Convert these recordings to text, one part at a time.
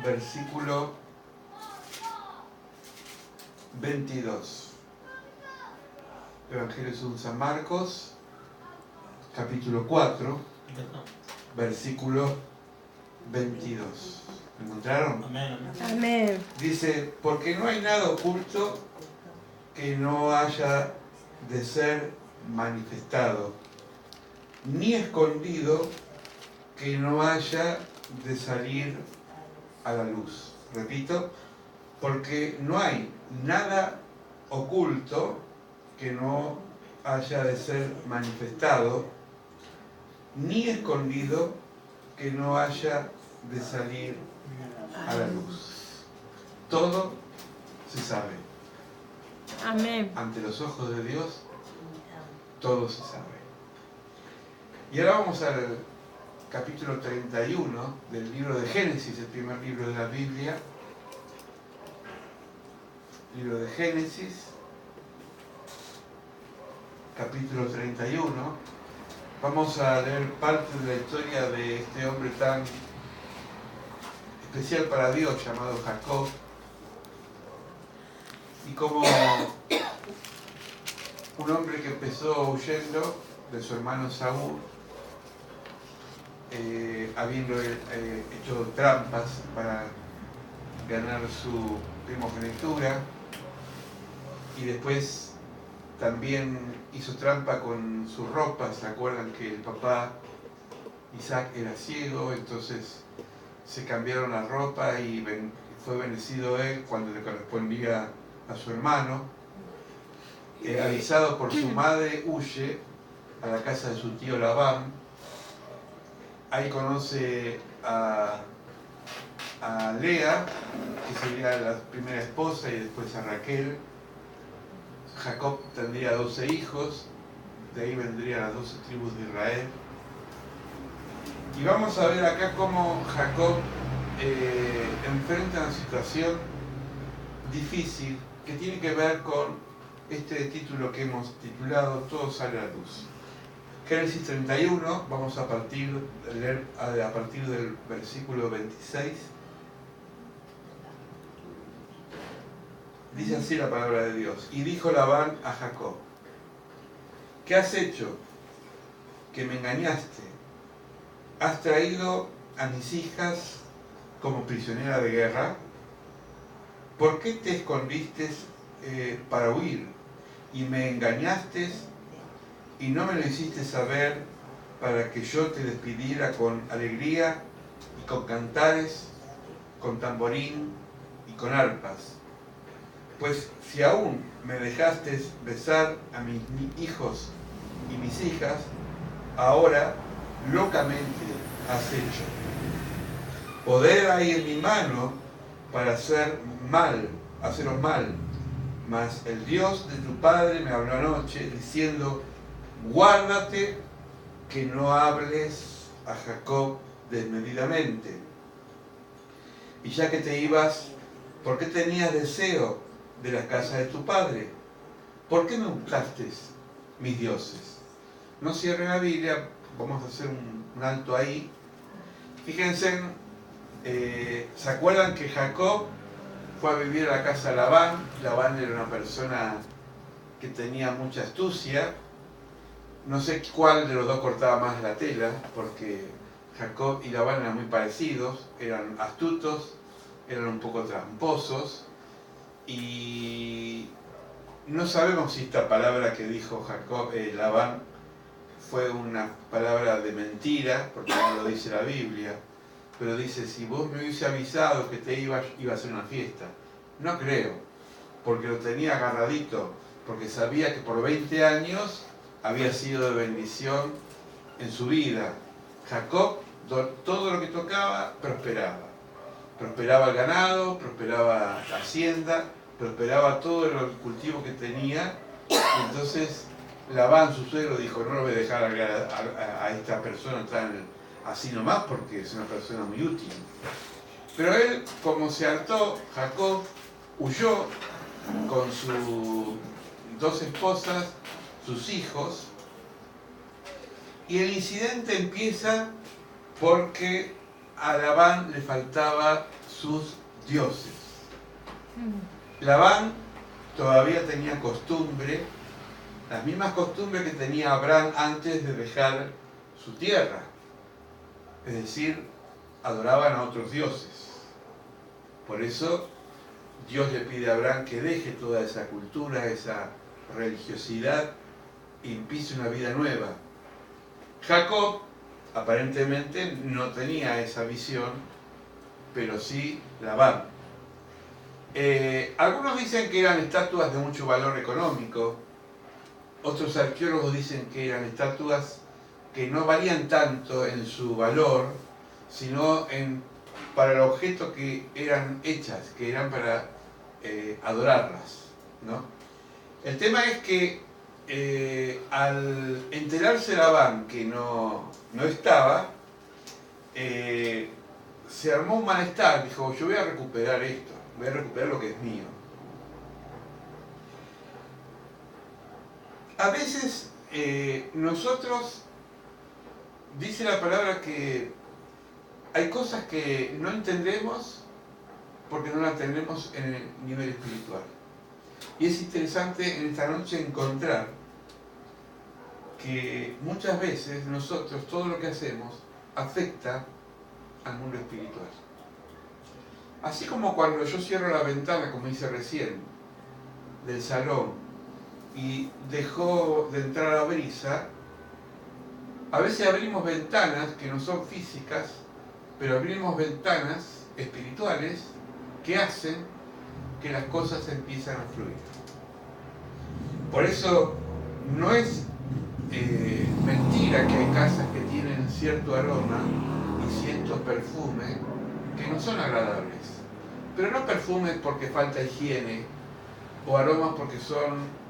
versículo 22. Evangelio según San Marcos, capítulo 4, versículo 22. ¿Lo encontraron? Amén. Amén. Dice, porque no hay nada oculto que no haya de ser manifestado, ni escondido que no haya de salir a la luz. Repito, porque no hay nada oculto que no haya de ser manifestado, ni escondido que no haya de salir a la luz. Todo se sabe. Amén. Ante los ojos de Dios, todo se sabe. Y ahora vamos al capítulo 31 del libro de Génesis, el primer libro de la Biblia. Libro de Génesis, capítulo 31. Vamos a leer parte de la historia de este hombre tan especial para Dios llamado Jacob, y como un hombre que empezó huyendo de su hermano Saúl, habiendo hecho trampas para ganar su primogenitura, y después también hizo trampa con sus ropas. ¿Se acuerdan que el papá Isaac era ciego? Entonces se cambiaron la ropa y fue bendecido él cuando le correspondía a su hermano. Avisado por su madre, huye a la casa de su tío Labán. Ahí conoce a Lea, que sería la primera esposa, y después a Raquel. Jacob tendría 12 hijos, de ahí vendrían las 12 tribus de Israel. Y vamos a ver acá cómo Jacob enfrenta una situación difícil que tiene que ver con este título que hemos titulado Todo sale a la luz. Génesis 31, vamos a leer a partir del versículo 26. Dice así la palabra de Dios. Y dijo Labán a Jacob: ¿qué has hecho? Que me engañaste. ¿Has traído a mis hijas como prisionera de guerra? ¿Por qué te escondiste para huir? Y me engañaste y no me lo hiciste saber, para que yo te despidiera con alegría y con cantares, con tamborín y con arpas. Pues si aún me dejaste besar a mis hijos y mis hijas, ahora locamente has hecho. Poder hay en mi mano para haceros mal, mas el Dios de tu padre me habló anoche diciendo: guárdate que no hables a Jacob desmedidamente. Y ya que te ibas, ¿por qué tenías deseo de la casa de tu padre? ¿Por qué me buscaste mis dioses? No cierren la Biblia, vamos a hacer un alto ahí. Fíjense, ¿se acuerdan que Jacob fue a vivir a la casa de Labán? Labán era una persona que tenía mucha astucia. No sé cuál de los dos cortaba más la tela, porque Jacob y Labán eran muy parecidos, eran astutos, eran un poco tramposos, y no sabemos si esta palabra que dijo Labán fue una palabra de mentira, porque no lo dice la Biblia, pero dice: si vos me hubiese avisado que te iba a hacer una fiesta. No creo, porque lo tenía agarradito, porque sabía que por 20 años había sido de bendición en su vida. Jacob, todo lo que tocaba, prosperaba. Prosperaba el ganado, prosperaba la hacienda, prosperaba todo el cultivo que tenía. Y entonces Labán, su suegro, dijo: no lo voy a dejar a esta persona así nomás, porque es una persona muy útil. Pero él, como se hartó, Jacob huyó con sus 2 esposas, sus hijos, y el incidente empieza porque a Labán le faltaba sus dioses. Labán todavía tenía costumbre, las mismas costumbres que tenía Abraham antes de dejar su tierra. Es decir, adoraban a otros dioses. Por eso Dios le pide a Abraham que deje toda esa cultura, esa religiosidad y empiece una vida nueva. Jacob aparentemente no tenía esa visión, pero sí Labán. Algunos dicen que eran estatuas de mucho valor económico, otros arqueólogos dicen que eran estatuas que no valían tanto en su valor, sino para el objeto que eran hechas, que eran para adorarlas, ¿no? El tema es que al enterarse Labán que no estaba, se armó un malestar, dijo, yo voy a recuperar esto, voy a recuperar lo que es mío. A veces nosotros, dice la palabra que hay cosas que no entendemos porque no las tenemos en el nivel espiritual. Y es interesante en esta noche encontrar que muchas veces nosotros, todo lo que hacemos, afecta al mundo espiritual. Así como cuando yo cierro la ventana, como hice recién, del salón, y dejó de entrar la brisa, a veces abrimos ventanas que no son físicas, pero abrimos ventanas espirituales que hacen que las cosas empiezan a fluir. Por eso no es mentira que hay casas que tienen cierto aroma y cierto perfume que no son agradables. Pero no perfumes porque falta higiene o aromas porque son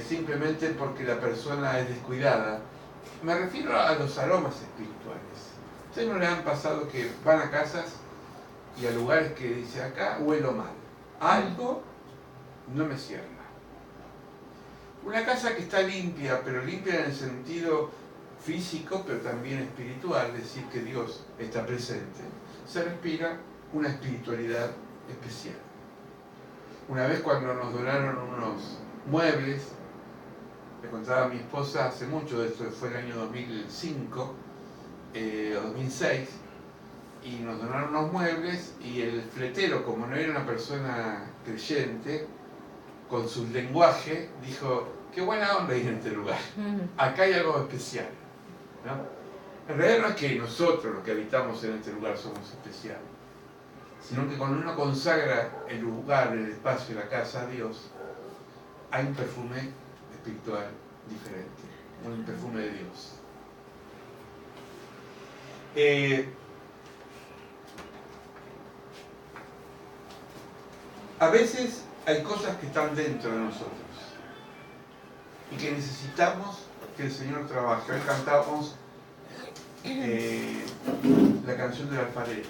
simplemente porque la persona es descuidada. Me refiero a los aromas espirituales. ¿Ustedes no les han pasado que van a casas y a lugares que dice acá huelo mal? Algo no me cierra. Una casa que está limpia, pero limpia en el sentido físico, pero también espiritual, es decir, que Dios está presente, se respira una espiritualidad especial. Una vez cuando nos donaron unos muebles, le contaba a mi esposa hace mucho, esto fue el año 2005 o 2006, y nos donaron unos muebles y el fletero, como no era una persona creyente, con su lenguaje, dijo, qué buena onda ir en este lugar, acá hay algo especial, ¿no? En realidad no es que nosotros los que habitamos en este lugar somos especiales, sino que cuando uno consagra el lugar, el espacio, la casa a Dios, hay un perfume espiritual diferente, un perfume de Dios. A veces hay cosas que están dentro de nosotros y que necesitamos que el Señor trabaje. Hoy cantamos la canción del alfarero.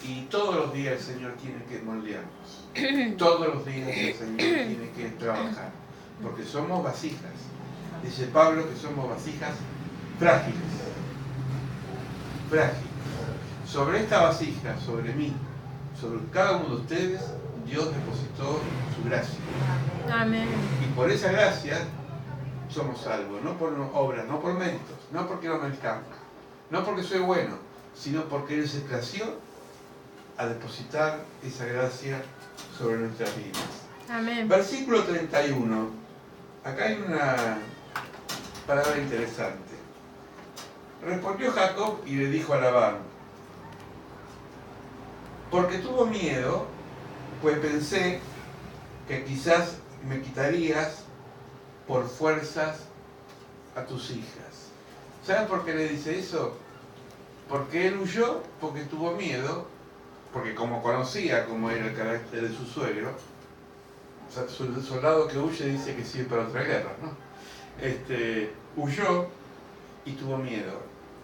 Y todos los días el Señor tiene que moldearnos. Todos los días el Señor tiene que trabajar. Porque somos vasijas. Dice Pablo que somos vasijas frágiles. Frágiles. Sobre esta vasija, sobre mí, sobre cada uno de ustedes, Dios depositó su gracia. Amén. Y por esa gracia somos salvos. No por obras, no por méritos, no porque lo merezcamos, no porque soy bueno, sino porque Él se plació a depositar esa gracia sobre nuestras vidas. Amén. Versículo 31. Acá hay una palabra interesante. Respondió Jacob y le dijo a Labán, porque tuvo miedo, pues pensé que quizás me quitarías por fuerzas a tus hijas. ¿Saben por qué le dice eso? Porque él huyó, porque tuvo miedo, porque como conocía cómo era el carácter de su suegro, o sea, el soldado que huye dice que sigue para otra guerra, ¿no? Huyó y tuvo miedo.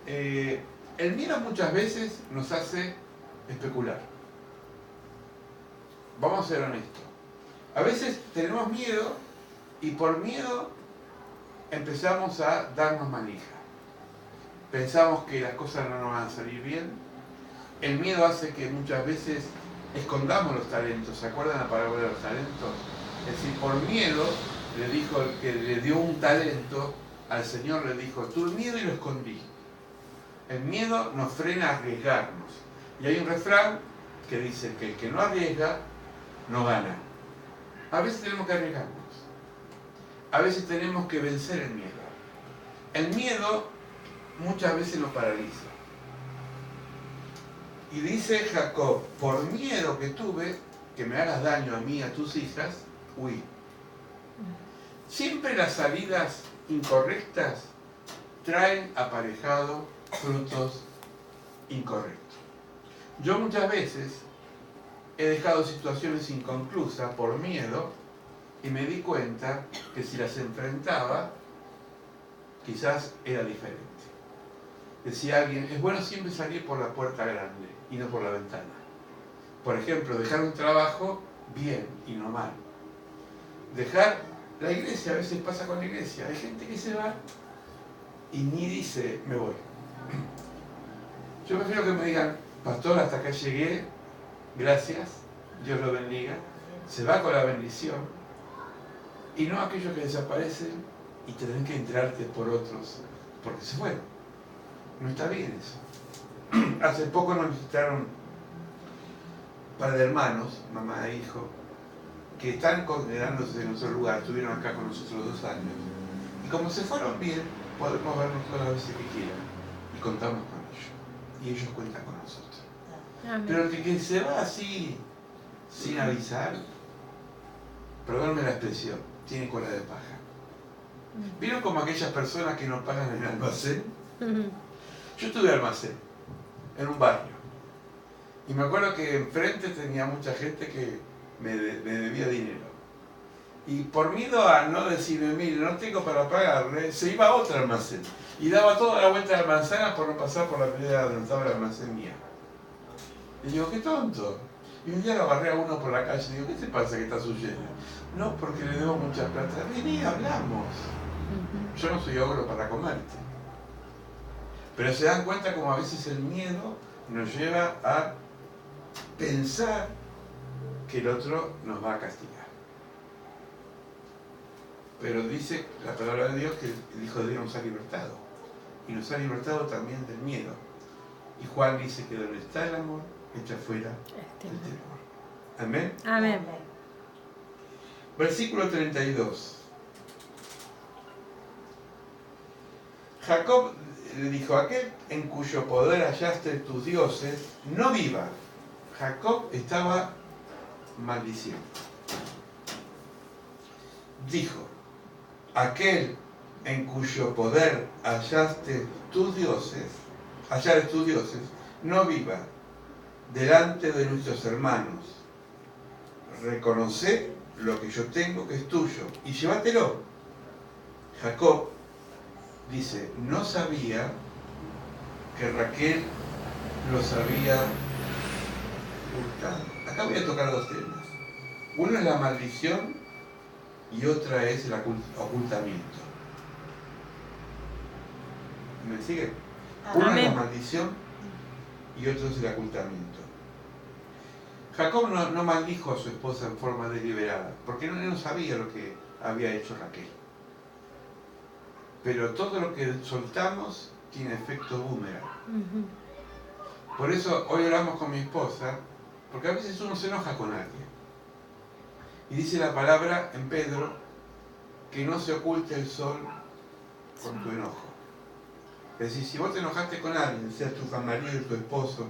El miedo muchas veces nos hace especular. Vamos a ser honestos. A veces tenemos miedo y por miedo empezamos a darnos manija. pensamos que las cosas no nos van a salir bien. El miedo hace que muchas veces escondamos los talentos. ¿Se acuerdan la parábola de los talentos? Es decir, por miedo, le dijo el que le dio un talento, al Señor le dijo, tuve miedo y lo escondí. El miedo nos frena a arriesgarnos. Y hay un refrán que dice que el que no arriesga, no gana. A veces tenemos que arriesgarnos. A veces tenemos que vencer el miedo. El miedo muchas veces nos paraliza. Y dice Jacob, por miedo que tuve, que me hagas daño a mí y a tus hijas, huí. Siempre las salidas incorrectas traen aparejado frutos incorrectos. Yo muchas veces he dejado situaciones inconclusas por miedo y me di cuenta que si las enfrentaba, quizás era diferente. Decía alguien, es bueno siempre salir por la puerta grande y no por la ventana. Por ejemplo, dejar un trabajo bien y no mal. Dejar la iglesia, a veces pasa con la iglesia. Hay gente que se va y ni dice, me voy. Yo prefiero que me digan, pastor, hasta acá llegué, gracias, Dios lo bendiga. Se va con la bendición. Y no aquellos que desaparecen y tienen que enterarte por otros, porque se fueron. No está bien eso. Hace poco nos visitaron un par de hermanos, mamá e hijo, que están quedándose en nuestro lugar, estuvieron acá con nosotros 2 años. Y como se fueron bien, podemos vernos todas las veces que quieran. Y contamos con ellos. Y ellos cuentan con nosotros. Amén. Pero el que se va así, sin avisar, perdónenme la expresión, tiene cola de paja. ¿Vieron como aquellas personas que no pagan en el almacén? Yo tuve almacén, en un barrio. Y me acuerdo que enfrente tenía mucha gente que me debía dinero. Y por miedo a no decirme, mire, no tengo para pagarle, se iba a otro almacén. Y daba toda la vuelta de la manzana por no pasar por la pelea donde estaba el almacén mía. Y digo, qué tonto. Y un día lo agarré a uno por la calle y digo, ¿qué te pasa que estás huyendo? No, porque le debo mucha plata. Vení, hablamos. Yo no soy ogro para comerte. Pero se dan cuenta como a veces el miedo nos lleva a pensar que el otro nos va a castigar. Pero dice la palabra de Dios que el Hijo de Dios nos ha libertado. Y nos ha libertado también del miedo. Y Juan dice que donde está el amor, echa fuera el temor. Amén. Amén. Versículo 32. Jacob le dijo, aquel en cuyo poder hallaste tus dioses, no viva. Jacob estaba maldiciendo. Dijo, aquel en cuyo poder hallaste tus dioses, no viva delante de nuestros hermanos. Reconoce lo que yo tengo que es tuyo y llévatelo. Jacob dice, no sabía que Raquel los había hurtado. Acá voy a tocar 2 temas. Uno es la maldición y otra es el ocultamiento. ¿Me sigue? Uno es la maldición y otro es el ocultamiento. Jacob no maldijo a su esposa en forma deliberada, porque él no sabía lo que había hecho Raquel. Pero todo lo que soltamos tiene efecto boomerang. Por eso hoy oramos con mi esposa, porque a veces uno se enoja con alguien. Y dice la palabra en Pedro, que no se oculte el sol con tu enojo. Es decir, si vos te enojaste con alguien, sea tu marido, tu esposo,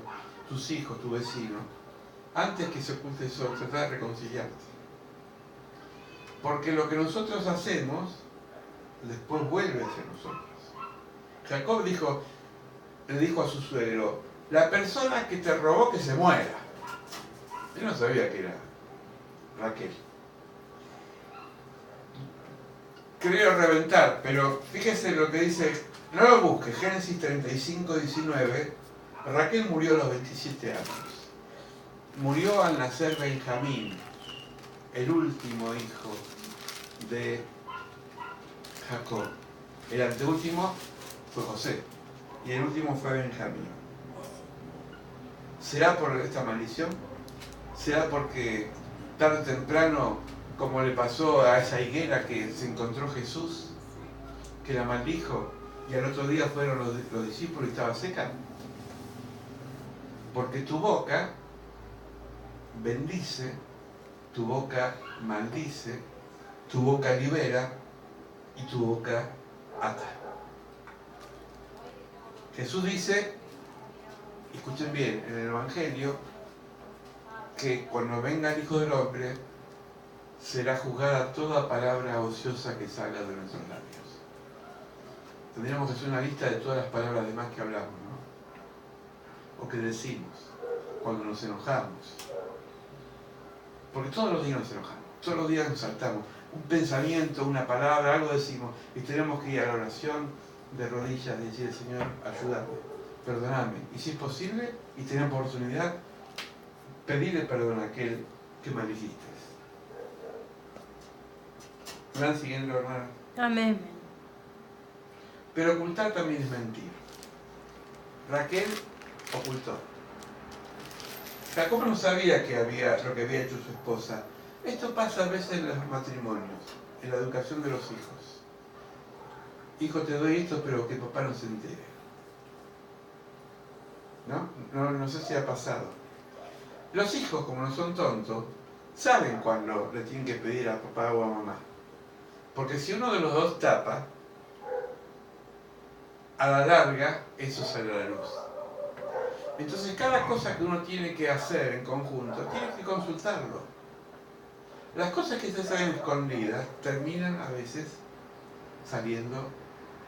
tus hijos, tu vecino, antes que se oculte el sol, trata de reconciliarte. Porque lo que nosotros hacemos, después vuelve hacia nosotros. Jacob le dijo a su suegro, la persona que te robó que se muera. Él no sabía que era Raquel. Creo reventar, pero fíjese lo que dice, no lo busque, Génesis 35, 19, Raquel murió a los 27 años. Murió al nacer Benjamín, el último hijo de Jacob. El anteúltimo fue José. y el último fue Benjamín. ¿Será por esta maldición? ¿Será porque tarde o temprano, como le pasó a esa higuera que se encontró Jesús, que la maldijo y al otro día fueron los discípulos y estaba seca? Porque tu boca bendice, tu boca maldice, tu boca libera y tu boca ata. Jesús dice, escuchen bien, en el Evangelio, que cuando venga el Hijo del Hombre, será juzgada toda palabra ociosa que salga de nuestros labios. Tendríamos que hacer una lista de todas las palabras de más que hablamos, ¿no? O que decimos cuando nos enojamos. Porque todos los días nos enojamos, todos los días nos saltamos. Un pensamiento, una palabra, algo decimos, y tenemos que ir a la oración de rodillas y decir, Señor, ayúdame, perdóname. Y si es posible, y tenemos oportunidad, pedirle perdón a aquel que maldijiste. ¿Me van siguiendo, hermano? Amén. Pero ocultar también es mentir. Raquel ocultó. Jacob no sabía lo que había hecho su esposa. Esto pasa a veces en los matrimonios, en la educación de los hijos. Hijo, te doy esto, pero que papá no se entere. No sé si ha pasado. Los hijos, como no son tontos, saben cuando le tienen que pedir a papá o a mamá. Porque si uno de los dos tapa, a la larga eso sale a la luz. Entonces cada cosa que uno tiene que hacer en conjunto, tiene que consultarlo. Las cosas que se salen escondidas terminan a veces saliendo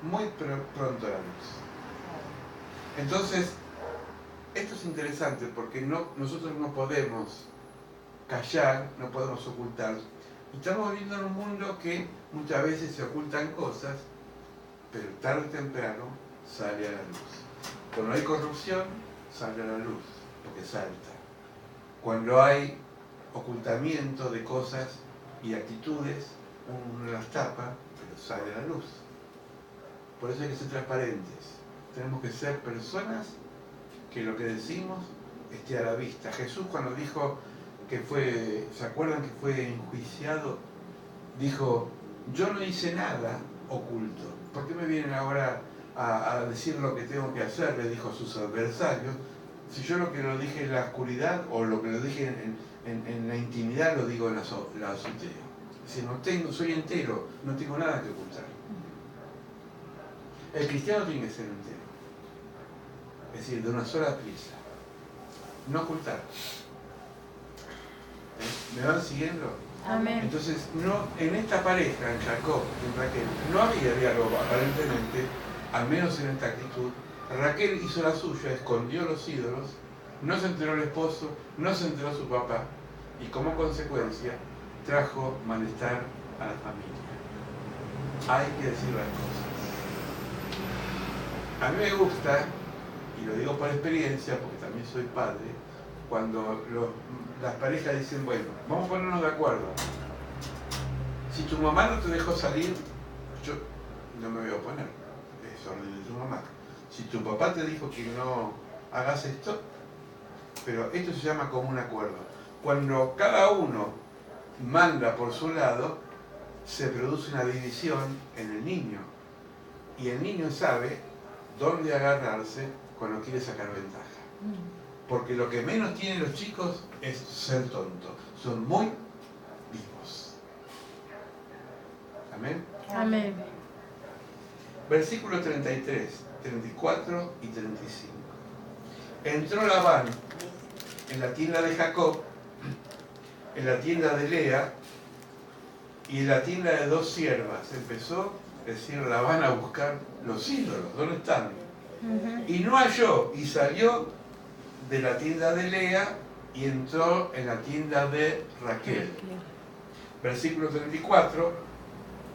muy pronto a la luz. Entonces, esto es interesante porque nosotros no podemos callar, no podemos ocultar. Estamos viviendo en un mundo que muchas veces se ocultan cosas, pero tarde o temprano sale a la luz. Cuando hay corrupción, sale a la luz, porque salta. Cuando hay ocultamiento de cosas y actitudes, uno las tapa, pero sale a la luz. Por eso hay que ser transparentes. Tenemos que ser personas que lo que decimos esté a la vista. Jesús, cuando dijo que ¿se acuerdan que fue enjuiciado? Dijo, yo no hice nada oculto. ¿Por qué me vienen ahora a decir lo que tengo que hacer? Le dijo a sus adversarios. Si yo lo que lo dije en la oscuridad o lo que lo dije en la intimidad lo digo en la azotea. Si soy entero, no tengo nada que ocultar. El cristiano tiene que ser entero. Es decir, de una sola pieza. No ocultar. ¿Me van siguiendo? Amén. Entonces, en esta pareja, en Jacob y en Raquel, no había diálogo aparentemente, al menos en esta actitud. Raquel hizo la suya, escondió los ídolos, no se enteró el esposo, no se enteró su papá, y como consecuencia trajo malestar a la familia. Hay que decir las cosas. A mí me gusta, y lo digo por experiencia, porque también soy padre, cuando las parejas dicen, bueno, vamos a ponernos de acuerdo. Si tu mamá no te dejó salir, yo no me voy a oponer. Es orden de tu mamá. Si tu papá te dijo que no hagas esto, pero esto se llama común acuerdo. Cuando cada uno manda por su lado, se produce una división en el niño. Y el niño sabe dónde agarrarse cuando quiere sacar ventaja. Porque lo que menos tienen los chicos es ser tontos. Son muy vivos. Amén. Amén. Versículo 33, 34 y 35. Entró Labán en la tienda de Jacob, en la tienda de Lea y en la tienda de dos siervas. Empezó, es decir, Labán a buscar los ídolos. ¿Dónde están? Y no halló, y salió de la tienda de Lea y entró en la tienda de Raquel. Versículo 34.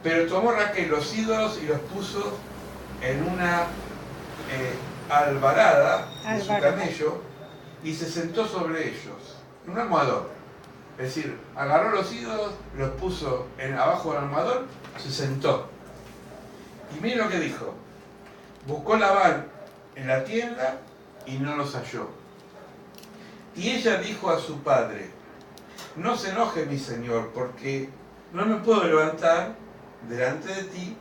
Pero tomó Raquel los ídolos y los puso en una albarada de su camello y se sentó sobre ellos, en un almohadón. Es decir, agarró los ídolos, los puso abajo del almohadón, se sentó. Y miren lo que dijo. Buscó Labán en la tienda y no los halló. Y ella dijo a su padre: no se enoje mi señor, porque no me puedo levantar delante de ti,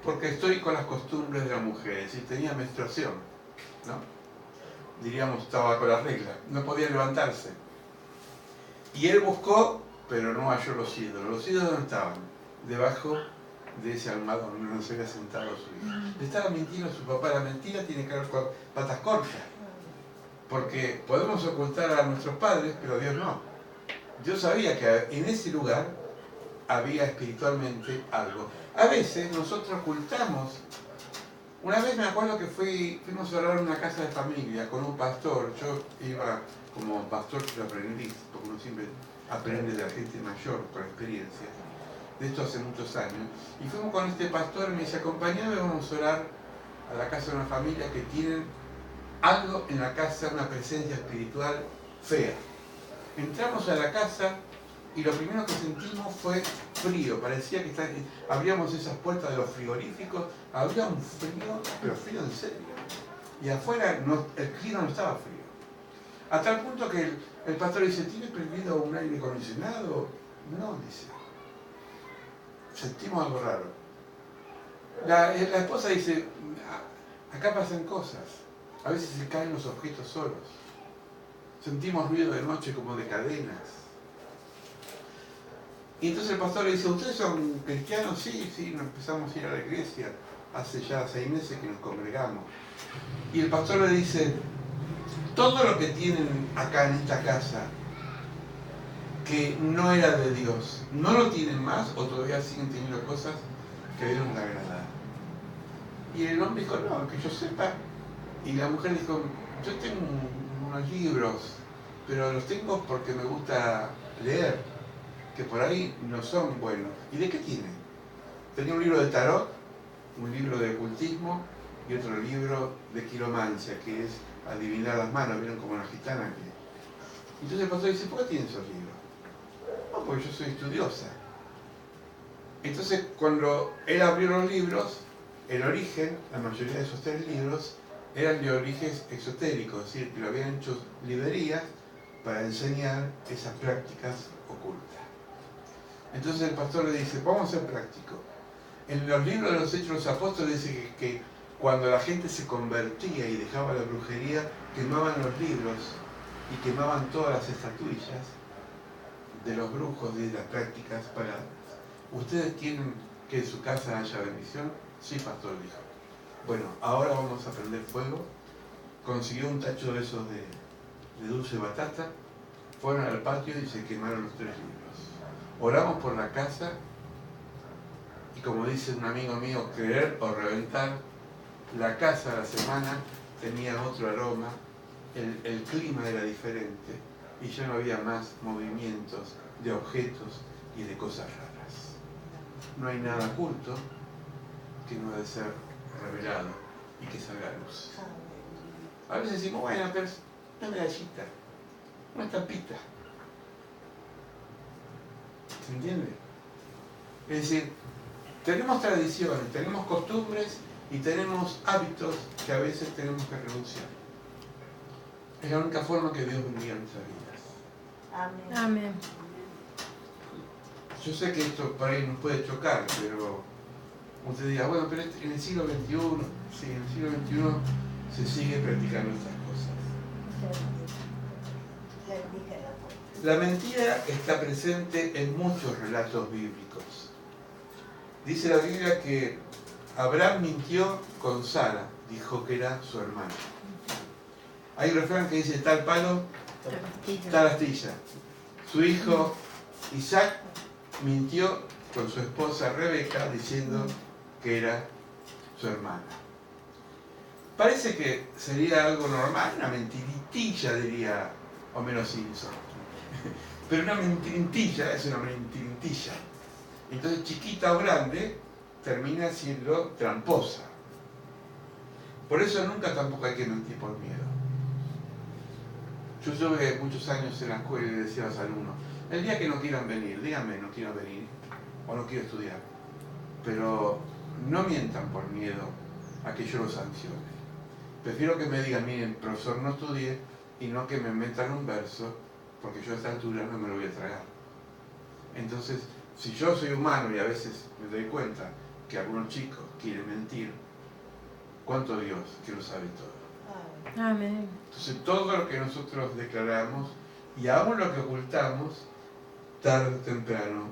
porque estoy con las costumbres de la mujer. Es decir, tenía menstruación, ¿no? Diríamos, estaba con la regla, no podía levantarse. Y él buscó, pero no halló los ídolos. ¿Los ídolos dónde estaban? Debajo de ese almohadón donde se había sentado su hijo. Le estaba mintiendo a su papá. La mentira tiene que ver con patas cortas, porque podemos ocultar a nuestros padres, pero Dios no. Dios sabía que en ese lugar había espiritualmente algo. A veces nosotros ocultamos. Una vez me acuerdo que fuimos a orar en una casa de familia con un pastor. Yo iba como pastor de aprendiz, porque uno siempre aprende de la gente mayor con experiencia. De esto hace muchos años. Y fuimos con este pastor y me dice: acompañame, vamos a orar a la casa de una familia que tienen algo en la casa, una presencia espiritual fea. Entramos a la casa y lo primero que sentimos fue frío. Parecía que abríamos esas puertas de los frigoríficos, había un frío, pero frío en serio. Y afuera el clima no estaba frío. A tal punto que el pastor dice: ¿tiene prendido un aire acondicionado? No, dice. Sentimos algo raro. La esposa dice: acá pasan cosas. A veces se caen los objetos solos. Sentimos ruido de noche como de cadenas. Y entonces el pastor le dice: ¿ustedes son cristianos? Sí, nos empezamos a ir a la iglesia. Hace ya 6 meses que nos congregamos. Y el pastor le dice: todo lo que tienen acá en esta casa, que no era de Dios, ¿no lo tienen más o todavía siguen teniendo cosas que a Dios no le agrada? Y el hombre dijo: no, que yo sepa. Y la mujer dijo: yo tengo unos libros, pero los tengo porque me gusta leer, que por ahí no son buenos. ¿Y de qué tienen? Tenía un libro de tarot, un libro de ocultismo y otro libro de quiromancia, que es adivinar las manos. ¿Vieron como la gitana que...? Entonces el pastor dice: ¿por qué tienen esos libros? No, porque yo soy estudiosa. Entonces cuando él abrió los libros, el origen, la mayoría de esos 3 libros, eran de origen exotérico, es decir, que lo habían hecho librerías para enseñar esas prácticas ocultas. Entonces el pastor le dice: vamos a ser prácticos. En los libros de los Hechos de los Apóstoles dice que cuando la gente se convertía y dejaba la brujería, quemaban los libros y quemaban todas las estatuillas de los brujos y de las prácticas paganas. ¿Ustedes quieren que en su casa haya bendición? Sí, pastor, dijo. Bueno, ahora vamos a prender fuego. Consiguió un tacho de esos de dulce batata, fueron al patio y se quemaron los 3 libros. Oramos por la casa y, como dice un amigo mío, creer o reventar. La casa a la semana tenía otro aroma, el clima era diferente y ya no había más movimientos de objetos y de cosas raras. No hay nada oculto que no ha de ser revelado y que salga a luz. A veces decimos: bueno, pero es una medallita, una estampita. ¿Se entiende? Es decir, tenemos tradiciones, tenemos costumbres y tenemos hábitos que a veces tenemos que renunciar. Es la única forma que Dios bendiga nuestras vidas. Amén. Amén. Yo sé que esto por ahí nos puede chocar, pero usted dirá: bueno, pero en el siglo XXI, sí, en el siglo XXI se sigue practicando estas cosas. La mentira está presente en muchos relatos bíblicos. Dice la Biblia que Abraham mintió con Sara, dijo que era su hermana. Hay un refrán que dice: tal palo, tal astilla. Su hijo Isaac mintió con su esposa Rebeca diciendo que era su hermana. Parece que sería algo normal, una mentiritilla, diría Homero Simpson. Pero una mentiritilla es una mentiritilla. Entonces, chiquita o grande, termina siendo tramposa. Por eso nunca tampoco hay que mentir por miedo. Yo estuve muchos años en la escuela y decía a los alumnos: el día que no quieran venir, díganme no quiero venir o no quiero estudiar. Pero no mientan por miedo a que yo los sancione. Prefiero que me digan, miren, profesor, no estudié, y no que me metan un verso, porque yo a esta altura no me lo voy a tragar. Entonces, si yo soy humano y a veces me doy cuenta que algunos chicos quieren mentir, ¿cuánto Dios que lo sabe todo? Amén. Entonces, todo lo que nosotros declaramos y aún lo que ocultamos, tarde o temprano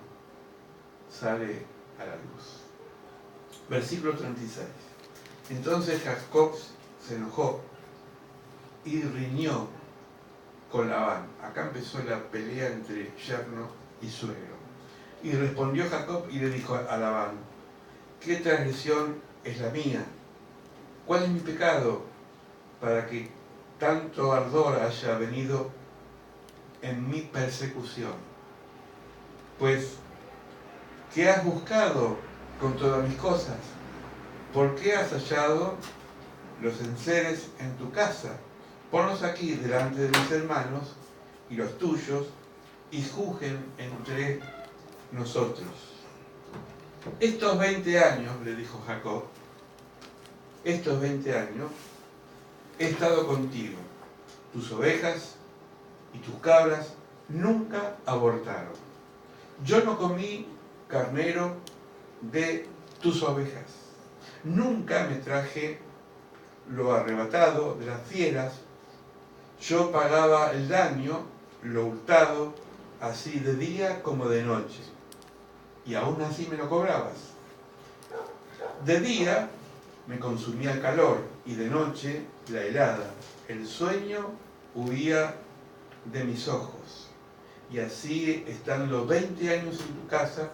sale a la luz. Versículo 36. Entonces Jacob se enojó y riñó con Labán. Acá empezó la pelea entre yerno y suegro. Y respondió Jacob y le dijo a Labán: ¿qué transgresión es la mía? ¿Cuál es mi pecado para que tanto ardor haya venido en mi persecución? Pues, ¿qué has buscado con todas mis cosas? ¿Por qué has hallado los enseres en tu casa? Ponlos aquí delante de mis hermanos y los tuyos, y juzguen entre nosotros. Estos 20 años, le dijo Jacob, estos 20 años he estado contigo. Tus ovejas y tus cabras nunca abortaron. Yo no comí carnero de tus ovejas. Nunca me traje lo arrebatado de las fieras. Yo pagaba el daño, lo hurtado, así de día como de noche. Y aún así me lo cobrabas. De día me consumía el calor y de noche la helada. El sueño huía de mis ojos. Y así están los 20 años en tu casa,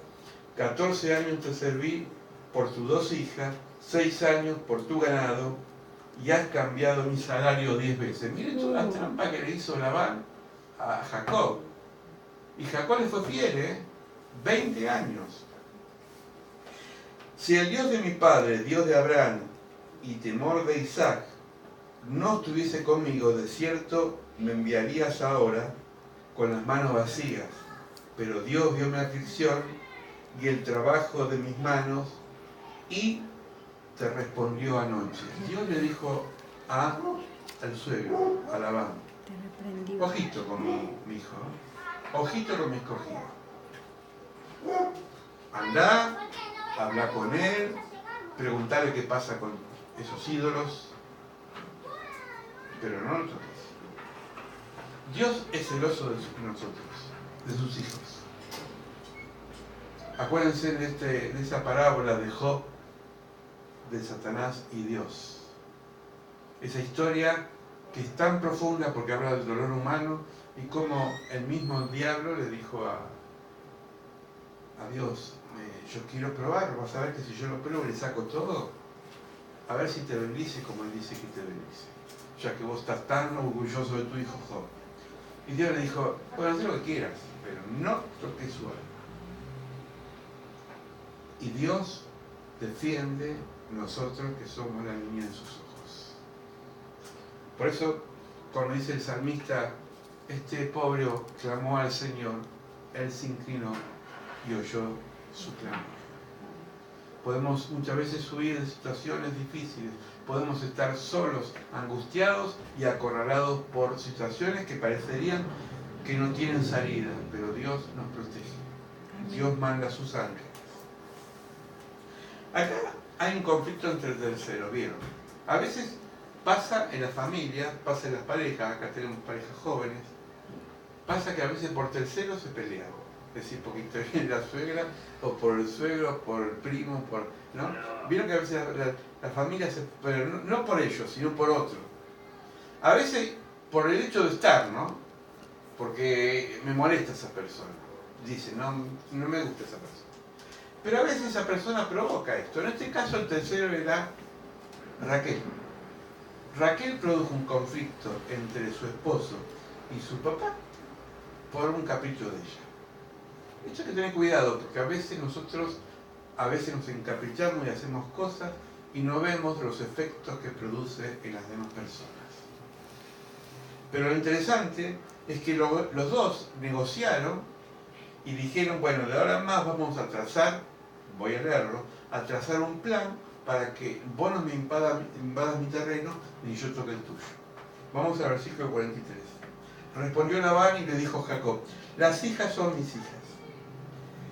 14 años te serví por tus 2 hijas, 6 años por tu ganado, y has cambiado mi salario 10 veces. Miren toda la trampa que le hizo Labán a Jacob. Y Jacob le fue fiel, 20 años. Si el Dios de mi padre, Dios de Abraham y temor de Isaac, no estuviese conmigo, de cierto me enviarías ahora con las manos vacías. Pero Dios vio mi aflicción y el trabajo de mis manos y te respondió anoche. Dios le dijo al suegro, a Labán: ojito con mi hijo, ojito con mi escogido. Andá, habla con él, preguntale qué pasa con esos ídolos, pero no lo toques. Dios es celoso de nosotros, de sus hijos. Acuérdense de esa parábola de Job, de Satanás y Dios. Esa historia que es tan profunda porque habla del dolor humano y cómo el mismo diablo le dijo a Dios: yo quiero probar, vas a ver que si yo lo pruebo le saco todo, a ver si te bendice como él dice que te bendice, ya que vos estás tan orgulloso de tu hijo Job. Y Dios le dijo: bueno, haz lo que quieras, pero no toques su alma. Y Dios defiende nosotros que somos la niña de sus ojos. Por eso, cuando dice el salmista, este pobre clamó al Señor, Él se inclinó y oyó su clamor. Podemos muchas veces huir de situaciones difíciles, podemos estar solos, angustiados y acorralados por situaciones que parecerían que no tienen salida, pero Dios nos protege. Dios manda a sus ángeles. Acá hay un conflicto entre terceros, ¿vieron? A veces pasa en las familias, pasa en las parejas, acá tenemos parejas jóvenes, pasa que a veces por terceros se pelean. Es decir, porque interviene la suegra, o por el suegro, por el primo, ¿no? Vieron que a veces la familia se... pero no por ellos, sino por otro. A veces por el hecho de estar, ¿no? Porque me molesta esa persona. Dice, no me gusta esa persona. Pero a veces esa persona provoca esto. En este caso el tercero era Raquel. Raquel produjo un conflicto entre su esposo y su papá por un capricho de ella. Esto hay que tener cuidado, porque a veces nosotros nos encaprichamos y hacemos cosas y no vemos los efectos que produce en las demás personas. Pero lo interesante es que los dos negociaron y dijeron, bueno, de ahora en más vamos a trazar, voy a leerlo, a trazar un plan para que vos no me invadas mi terreno, ni yo toque el tuyo. Vamos al versículo 43. Respondió Labán y le dijo Jacob, las hijas son mis hijas,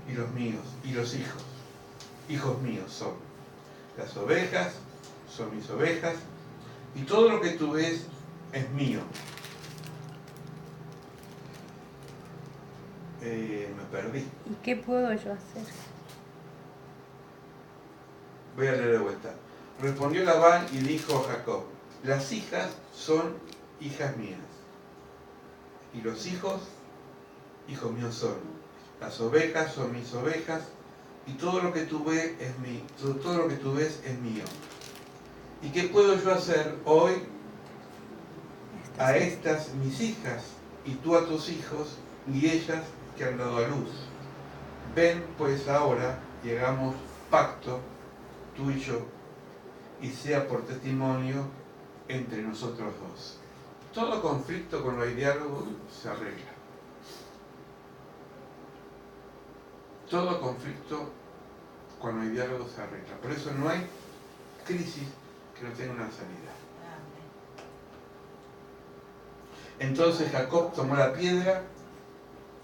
y los míos, y los hijos míos son. Las ovejas son mis ovejas, y todo lo que tú ves es mío. Me perdí. ¿Y qué puedo yo hacer? Voy a leer de vuelta. Respondió Labán y dijo a Jacob, las hijas son hijas mías, y los hijos míos son. Las ovejas son mis ovejas, y todo lo que tú ves es todo lo que tú ves es mío. ¿Y qué puedo yo hacer hoy a estas mis hijas, y tú a tus hijos, y ellas que han dado a luz? Ven pues ahora y hagamos pacto, tú y yo, y sea por testimonio entre nosotros dos. Todo conflicto con no hay diálogo se arregla. Todo conflicto cuando hay diálogo se arregla. Por eso no hay crisis que no tenga una salida. Entonces Jacob tomó la piedra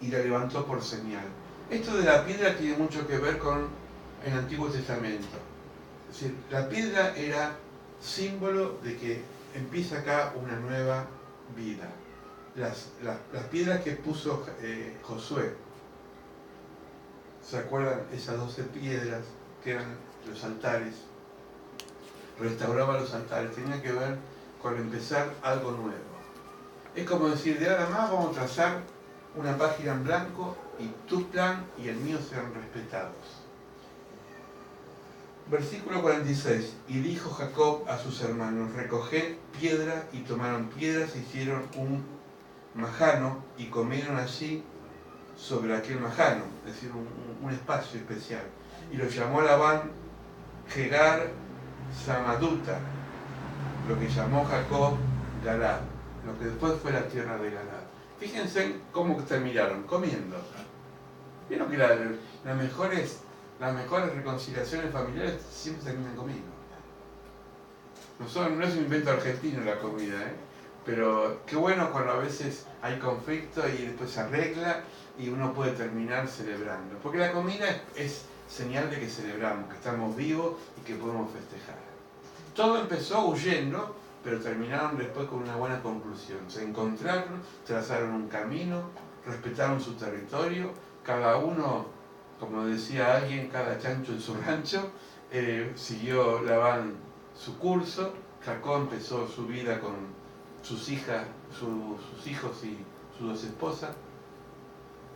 y la levantó por señal. Esto de la piedra tiene mucho que ver con el Antiguo Testamento. Es decir, la piedra era símbolo de que empieza acá una nueva vida. Las piedras que puso Josué, ¿se acuerdan? Esas 12 piedras que eran los altares. Restauraba los altares, tenía que ver con empezar algo nuevo. Es como decir, de ahora más vamos a trazar una página en blanco y tu plan y el mío serán respetados. Versículo 46. Y dijo Jacob a sus hermanos, recoged piedra, y tomaron piedras, hicieron un majano y comieron allí sobre aquel majano, es decir, un espacio especial. Y lo llamó Labán Jegar Samaduta, lo que llamó Jacob Galad, lo que después fue la tierra de Galad. Fíjense cómo terminaron, comiendo. Vieron que las mejores reconciliaciones familiares siempre terminan comiendo. No es un invento argentino la comida, pero qué bueno cuando a veces hay conflicto y después se arregla y uno puede terminar celebrando. Porque la comida es señal de que celebramos, que estamos vivos y que podemos festejar. Todo empezó huyendo, pero terminaron después con una buena conclusión. Se encontraron, trazaron un camino, respetaron su territorio, cada uno, como decía alguien, cada chancho en su rancho, siguió Labán su curso. Jacob empezó su vida con sus hijas, sus hijos y sus 2 esposas.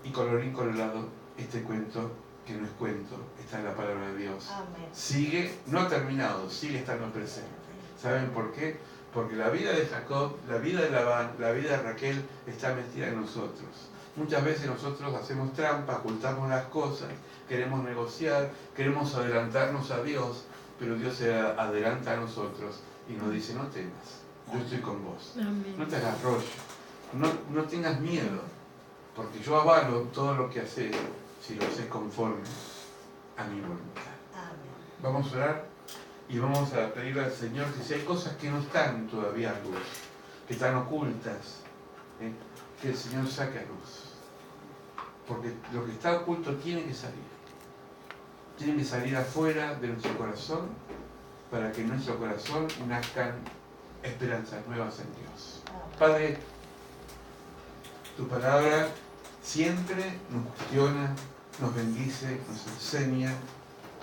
Y colorín colorado, este cuento, que no es cuento, está en la palabra de Dios. Amén. Sigue, no ha terminado, sigue estando presente. ¿Saben por qué? Porque la vida de Jacob, la vida de Labán, la vida de Raquel está metida en nosotros. Muchas veces nosotros hacemos trampa, ocultamos las cosas, queremos negociar, queremos adelantarnos a Dios, pero Dios se adelanta a nosotros y nos dice, no temas, yo estoy con vos. Amén. No te hagas rollo, no tengas miedo, porque yo avalo todo lo que haces si lo haces conforme a mi voluntad. Amén. Vamos a orar y vamos a pedirle al Señor que si hay cosas que no están todavía a luz, que están ocultas, que el Señor saque a luz. Porque lo que está oculto tiene que salir. Tiene que salir afuera de nuestro corazón para que en nuestro corazón nazcan esperanzas nuevas en Dios. Padre, tu palabra siempre nos cuestiona, nos bendice, nos enseña,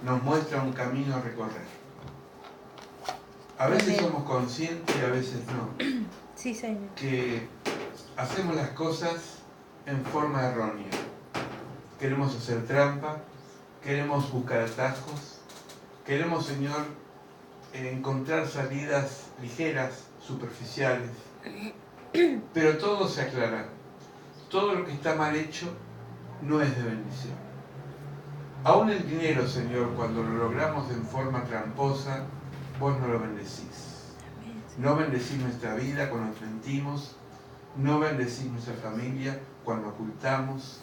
nos muestra un camino a recorrer. A veces somos conscientes y a veces no. Sí, Señor. Que hacemos las cosas en forma errónea. Queremos hacer trampa, queremos buscar atajos, queremos, Señor, encontrar salidas ligeras, superficiales. Pero todo se aclara. Todo lo que está mal hecho no es de bendición. Aún el dinero, Señor, cuando lo logramos en forma tramposa, vos no lo bendecís. No bendecís nuestra vida cuando mentimos, no bendecís nuestra familia cuando ocultamos,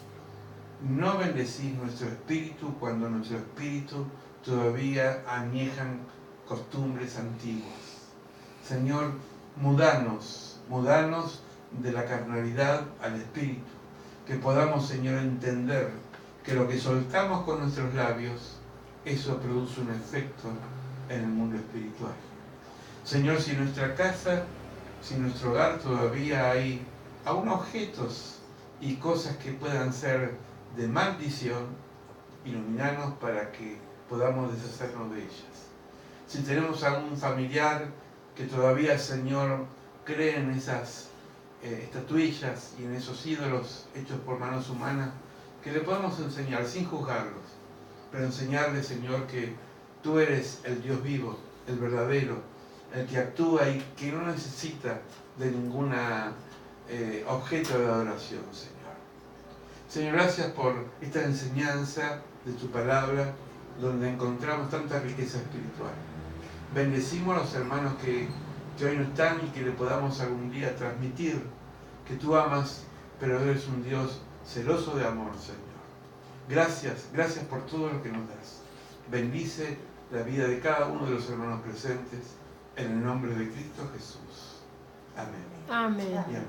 no bendecís nuestro espíritu cuando nuestro espíritu todavía añejan costumbres antiguas. Señor, mudanos de la carnalidad al espíritu, que podamos, Señor, entender que lo que soltamos con nuestros labios, eso produce un efecto en el mundo espiritual. Señor, si en nuestra casa, si en nuestro hogar todavía hay aún objetos y cosas que puedan ser de maldición, iluminanos para que podamos deshacernos de ellas. Si tenemos algún familiar que todavía, Señor, cree en esas estatuillas y en esos ídolos hechos por manos humanas, que le podamos enseñar sin juzgarlos, pero enseñarle, Señor, que tú eres el Dios vivo, el verdadero, el que actúa y que no necesita de ningún objeto de adoración, Señor. Señor, gracias por esta enseñanza de tu palabra, donde encontramos tanta riqueza espiritual. Bendecimos a los hermanos que hoy no están y que le podamos algún día transmitir que tú amas, pero eres un Dios celoso de amor, Señor. Gracias por todo lo que nos das. Bendice la vida de cada uno de los hermanos presentes, en el nombre de Cristo Jesús. Amén. Amén. Y amén.